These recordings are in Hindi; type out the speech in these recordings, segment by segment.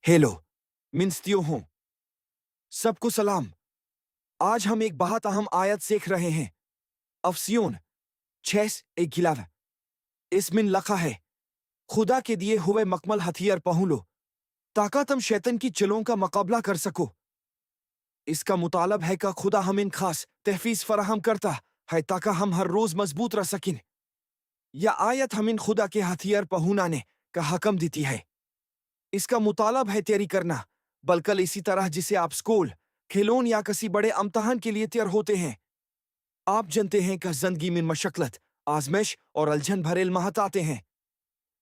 हेलो मिन्स्तियों हूँ सबको सलाम। आज हम एक बहुत अहम आयत सीख रहे हैं। अफसियोन 6:11 इसमें लिखा है, खुदा के दिए हुए मकमल हथियार पहन लो ताकि तुम शैतान की चलों का मुकाबला कर सको। इसका मुतालब है कि खुदा हमें खास तहफीज फराहम करता है ताकि हम हर रोज मजबूत रह सकें। यह आयत हमें खुदा के हथियार पहनाने का हकम देती है। इसका मुतालब है तैयारी करना, बल्कि इसी तरह जिसे आप स्कूल, खेलों या किसी बड़े इम्तहान के लिए तैयार होते हैं। आप जानते हैं कि जिंदगी में मशक्कत, आजमाइश और उलझन भरे लम्हात आते हैं।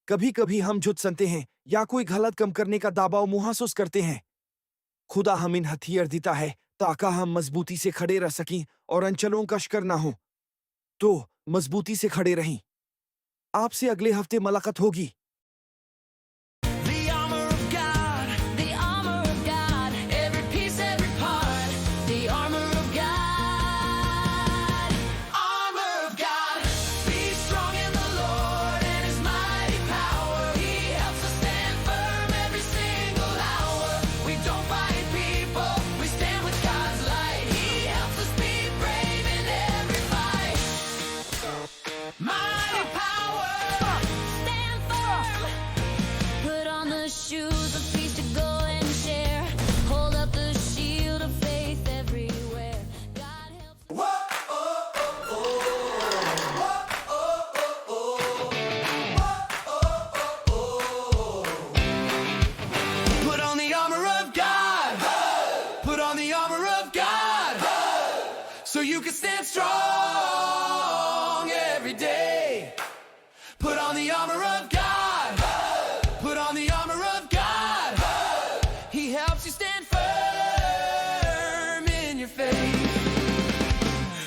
कभी कभी हम झुक सकते हैं या कोई गलत काम करने का दबाव महसूस करते हैं। खुदा हमें हथियार देता है ताकि हम मजबूती से खड़े रह सकें और अंचलों का शिकार ना हो। तो मजबूती से खड़े रहें। आपसे अगले हफ्ते मुलाकात होगी। The armor of God, the armor of God, every piece, every part, the armor of God. Armor of God, be strong in the Lord and His mighty power. He helps us stand firm every single hour. We don't fight people, we stand with God's light. He helps us be brave in every fight. Mighty power, stand firm. Put on the shoes of peace to go and share. Hold up the shield of faith everywhere. God helps. Put on the armor of God. Put on the armor of God. So you can stand strong every day. Put on the armor of God. Put on the armor of God. He helps you stand firm in your faith.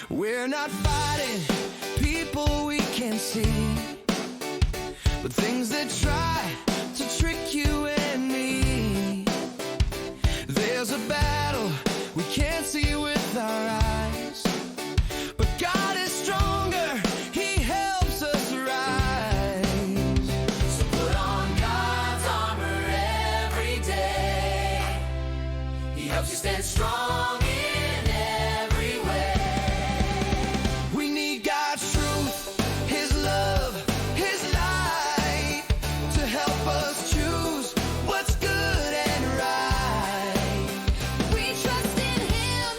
We're not fighting people we can see, but things that try to trick you and me. There's a battle we can't see with our eyes, but God is stronger. He helps us rise. So put on God's armor every day. He helps you stand strong in every way. We need God's truth, His love, His light to help us choose what's good and right. We trust in Him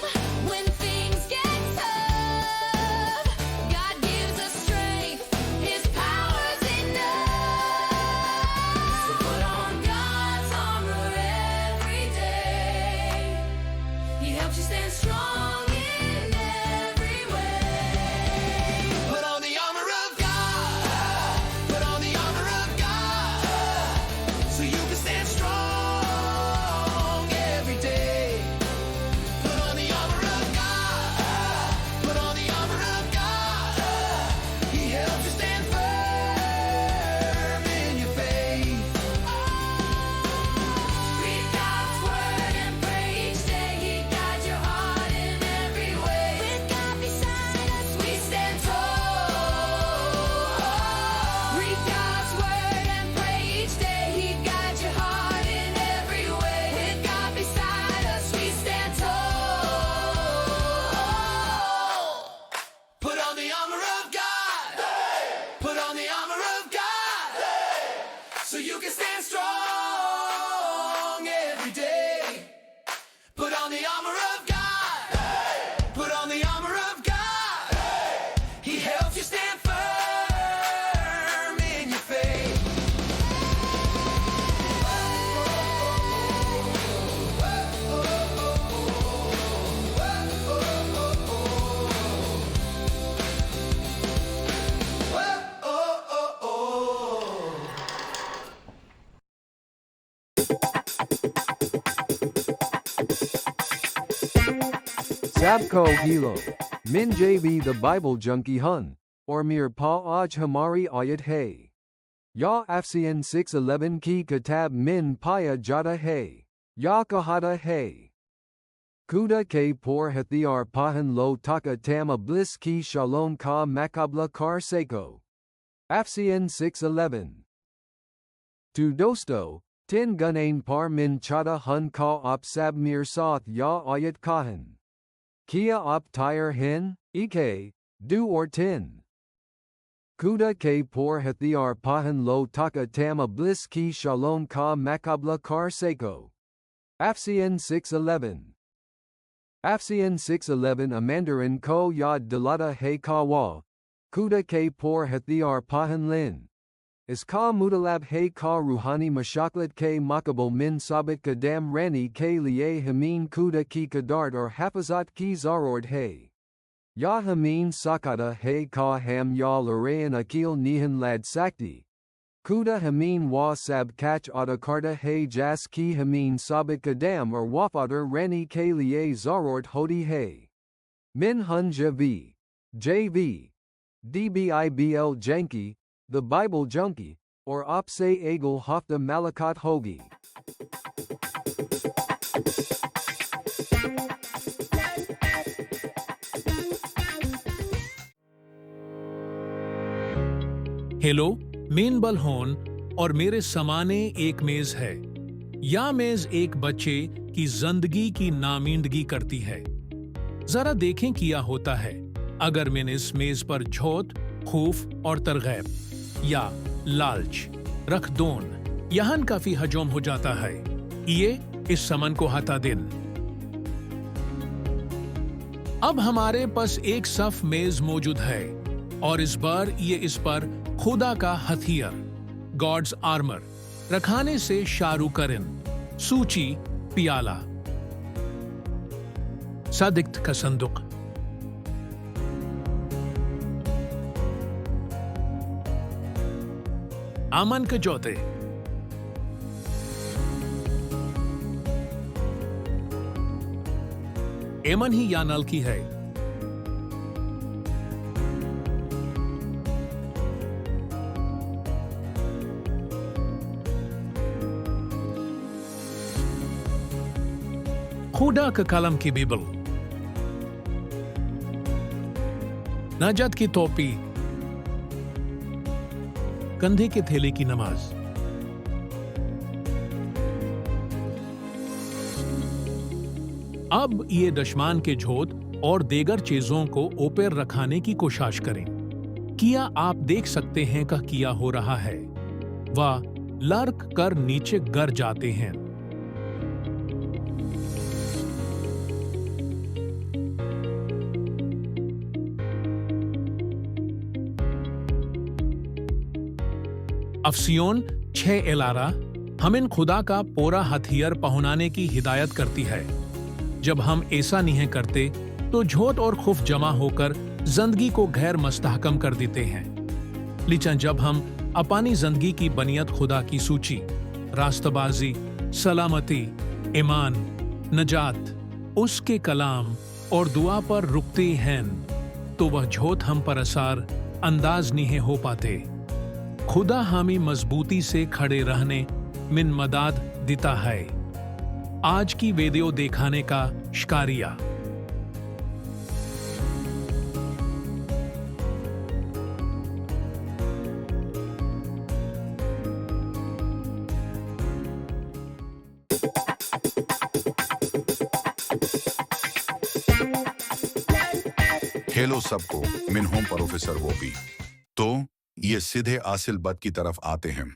when things get tough. God gives us strength, His power's enough. So put on God's armor every day. He helps you stand strong in every way. Put on the armor of God. Put on the armor of God. So you can stand strong every day. Put on the armor of God. Put on the armor of God. He helps you stand firm in your faith. Read God's word and pray each day. He guides your heart in every way. With God beside us, we stand tall. Read God's word and pray each day. He guides your heart in every way. With God beside us, we stand tall. Put on the armor of God. Put on the armor of God. So you can stand strong every day. Put on the armor of God. Put on the armor of God. He helps you stand firm in your faith. Sabko Hilo. Min JB the Bible Junkie Hun. Or Mir Pa Aj Hamari Ayat Hay. Ya Afsian 611 Ki Katab Min Paya Jada Hay. Ya Kahada Hay. Kuda K Por Hathiar Pahan Lo Taka Tam Bliss Ki Shalom Ka Makabla Kar Seko. Afsian 611. Tu Dosto, Tin gunain par min chata hun ka op sab mir soth ya ayat kahan. Kia op tire hin, ek, du or tin. Kuda ke por hathiar pahan lo taka tam bliss ki shalom ka makabla kar seko. Afcn 611. Afcn 611 Amandarin ko yad dalata he kawa. Kuda ke por hathiar pahan lin. Is ka mutalab he ka ruhani mashaklat ke makabal min sabit kadam rani ke liye hamin kuda ki kadart or hafazat ki zarord he. Ya hamin sakata he ka ham ya larayan akil nihan lad sakti. Kuda hamin wa sab kach adakarta he jas ki hamin sabit kadam or wafadar rani ke liye zarord hodi he. Min hun javi. JV. DBIBL Janki. The Bible Junkie, or Opse Egel Hafta Malakat Hogi. Hello, मेन बलहोन और मेरे समाने एक मेज है। या मेज एक बच्चे की जिंदगी की नामिंदगी करती है। जरा देखें किया होता है अगर मैंने इस मेज पर झोट, खूफ और तरगैब या लालच रख दोन यहां काफी हजम हो जाता है। ये इस समन को हता दिन। अब हमारे पास एक सफ मेज मौजूद है और इस बार ये इस पर खुदा का हथियार गॉड्स आर्मर रखाने से शाहरुख करिन सूची पियाला सदिक्त का संदूक आमन के जोते एमन ही या नल की है। खुदा का कलम की बीबल, नजात की टोपी, कंधे के थैले की नमाज। अब ये दुश्मन के झोट और देगर चीजों को ऊपर रखाने की कोशिश करें। किया आप देख सकते हैं कि किया हो रहा है। वह लर्क कर नीचे गर जाते हैं। अफसियोन 6 एलारा हमें खुदा का पूरा हथियार पहुनाने की हिदायत करती है। जब हम ऐसा नहीं करते तो झोट और खुफ जमा होकर जिंदगी को गैर मुस्तहकम कर देते हैं। लेकिन जब हम अपनी जिंदगी की बनियत खुदा की सूची, रास्तबाजी, सलामती, ईमान, नजात, उसके कलाम और दुआ पर रुकते हैं तो वह झोट हम पर असर अंदाज नहीं हो पाते। खुदा हमें मजबूती से खड़े रहने मिन मदद देता है। आज की वीडियो दिखाने का शुक्रिया। हेलो सबको, मैं हूं प्रोफेसर वोपी। तो ये सीधे आसिल बद की तरफ आते हैं।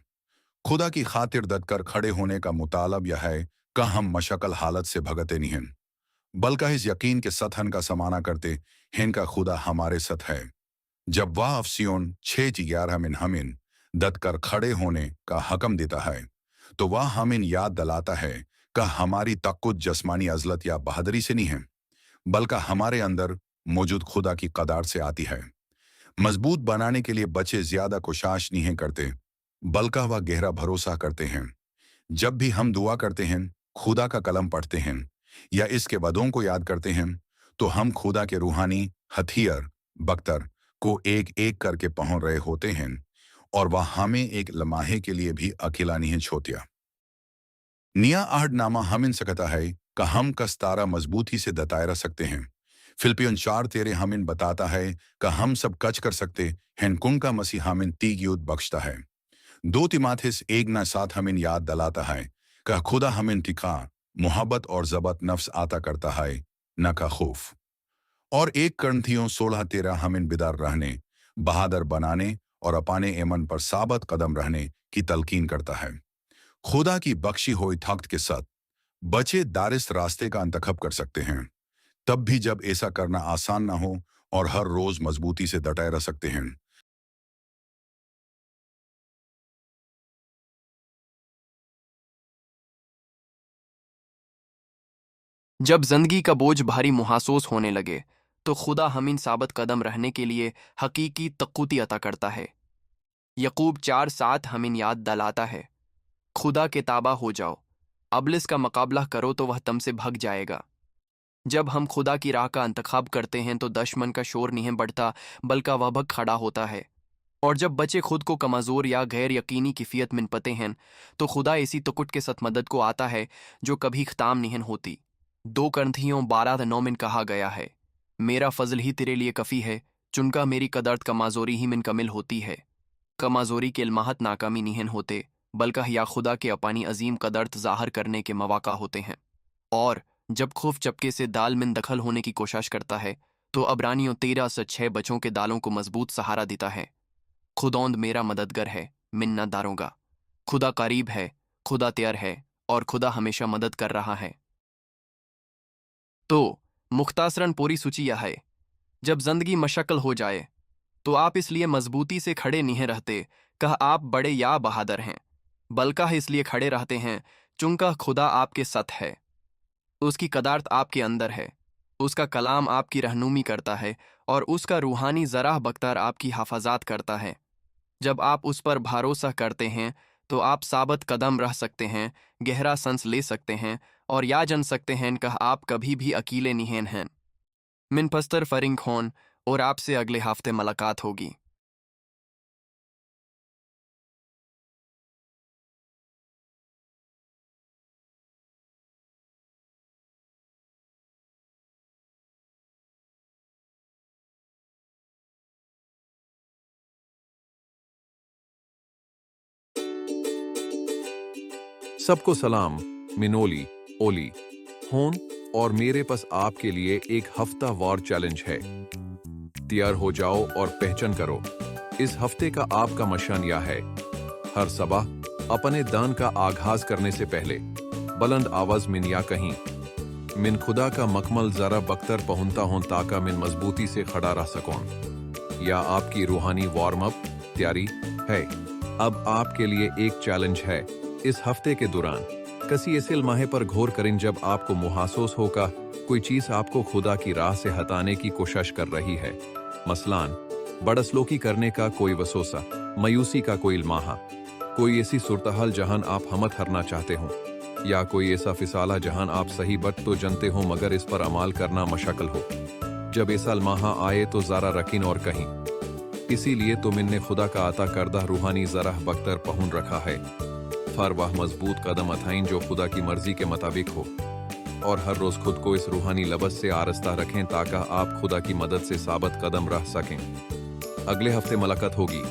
खुदा की खातिर दद कर खड़े होने का मुतालब यह है कि हम मशक्कल हालत से भगते नहीं हैं, बल्कि इस यकीन के सथन का समाना करते हैं का खुदा हमारे सथ है। जब वह अफसियोन 6:11 में हमिन दद कर खड़े होने का हकम देता है तो वह हमिन याद दिलाता है कि हमारी तक्कुत जस्मानी अजलत या बहादुरी से नहीं है, बल्कि हमारे अंदर मौजूद खुदा की कदार से आती है। मजबूत बनाने के लिए बच्चे ज्यादा कोशिश नहीं करते, बल्कि वह गहरा भरोसा करते हैं। जब भी हम दुआ करते हैं, खुदा का कलम पढ़ते हैं या इसके वदों को याद करते हैं तो हम खुदा के रूहानी हथियार बख्तर को एक एक करके पहुंच रहे होते हैं और वह हमें एक लम्हे के लिए भी अकेला नहीं छोड़ता। निया आहदनामा हमें सकता है कि हम कस्तारा मजबूती से दताए रह सकते हैं। फिलिपियन 4:13 हमें बताता है कि हम सब कच कर सकते हैं कुन का मसीह हमें तीग युद्ध बख्शता है। दो तिमाथिस 1:7 हमें याद दिलाता है कि खुदा हमें तिका मोहब्बत और जबत नफ्स आता करता है न का खौफ। और 1 करंथियों 16:13 हमें बिदार रहने, बहादुर बनाने और अपने ईमान पर साबित कदम रहने की तलकीन करता है। खुदा की बख्शी हुई ताकत के साथ बचे दारिस्त रास्ते का इंतखाब कर सकते हैं, तब भी जब ऐसा करना आसान ना हो, और हर रोज मजबूती से डटे रह सकते हैं। जब जिंदगी का बोझ भारी महसूस होने लगे तो खुदा हमीन साबित कदम रहने के लिए हकीकी तक़्क़ुती अता करता है। यकूब 4:7 हमीन याद दिलाता है, खुदा के ताबा हो जाओ, अबलिस का मुकाबला करो तो वह तुमसे भग जाएगा। जब हम खुदा की राह का इंतखाब करते हैं तो दुश्मन का शोर नहीं बढ़ता, बल्कि वह भग खड़ा होता है। और जब बच्चे खुद को कमज़ोर या गैर यकीनी किफ़ियत में पते हैं तो खुदा इसी तुकुट के साथ मदद को आता है जो कभी ख़त्म नहीं होती। 2 करंथियों 12:9 में कहा गया है, मेरा फजल ही तेरे लिए कफ़ी है, चुनका मेरी कदरत कमाजोरी ही में कमिल होती है। कमाजोरी के इल्माहत नाकामी नहीं होते, बल्कि या खुदा के अपनी अजीम कदरत ज़ाहिर करने के मौका होते हैं। और जब खौफ चपके से दाल में दखल होने की कोशिश करता है तो अबरानियों 13:6 बच्चों के दालों को मजबूत सहारा देता है। खुदौंद मेरा मददगर है, मिन्ना दारोगा। खुदा करीब है, खुदा तैयार है और खुदा हमेशा मदद कर रहा है। तो मुख्तासरन पूरी सूची यह है, जब जिंदगी मशक्कल हो जाए तो आप इसलिए मजबूती से खड़े नहीं रहते कहा आप बड़े या बहादुर हैं, बल्कि इसलिए खड़े रहते हैं चूंकि खुदा आपके साथ है। उसकी कदारत आपके अंदर है, उसका कलाम आपकी रहनुमी करता है और उसका रूहानी ज़राह बख्तर आपकी हिफाजत करता है। जब आप उस पर भरोसा करते हैं तो आप साबित कदम रह सकते हैं, गहरा सांस ले सकते हैं और या जन सकते हैं कि आप कभी भी अकेले नहीं हैं। मिन पस्तर फरिंग खोन और आपसे अगले हफ्ते मुलाकात होगी। सबको सलाम, मिनोली, ओली, होन और मेरे पास आपके लिए एक हफ्ता वार चैलेंज है। तैयार हो जाओ और पहचान करो। इस हफ्ते का आपका मशान यह है, हर सुबह अपने दान का आगाज करने से पहले बुलंद आवाज में या कहीं मिन खुदा का मकमल जरा बख्तर पहुंचता हूं ताकि मिन मजबूती से खड़ा रह सकूं। या आपकी रूहानी वार्म अप तैयारी है। अब आपके लिए एक चैलेंज है। इस हफ्ते के दौरान किसी ऐसे लम्हे पर घोर करें जब आपको महसूस होगा कोई चीज आपको खुदा की राह से हटाने की कोशिश कर रही है। मसलान बड़सलोकी करने का कोई वसोसा, मायूसी का कोई इल्माहा, कोई ऐसी सूरतहाल जहां आप हमत हरना चाहते हो, या कोई ऐसा फिसाला जहां आप सही बट तो जानते हो मगर इस पर अमाल करना मशक्कल हो। जब ऐसा लम्हा आए तो ज़रा रकीन और कहीं। इसीलिए तो मैंने खुदा का अता करदा रूहानी ज़रा बख्तर पहुंच रखा है। फर वह मजबूत कदम उठाएं जो खुदा की मर्जी के मुताबिक हो, और हर रोज खुद को इस रूहानी लबस से आरस्ता रखें ताकि आप खुदा की मदद से साबित कदम रह सकें। अगले हफ्ते मुलाकात होगी।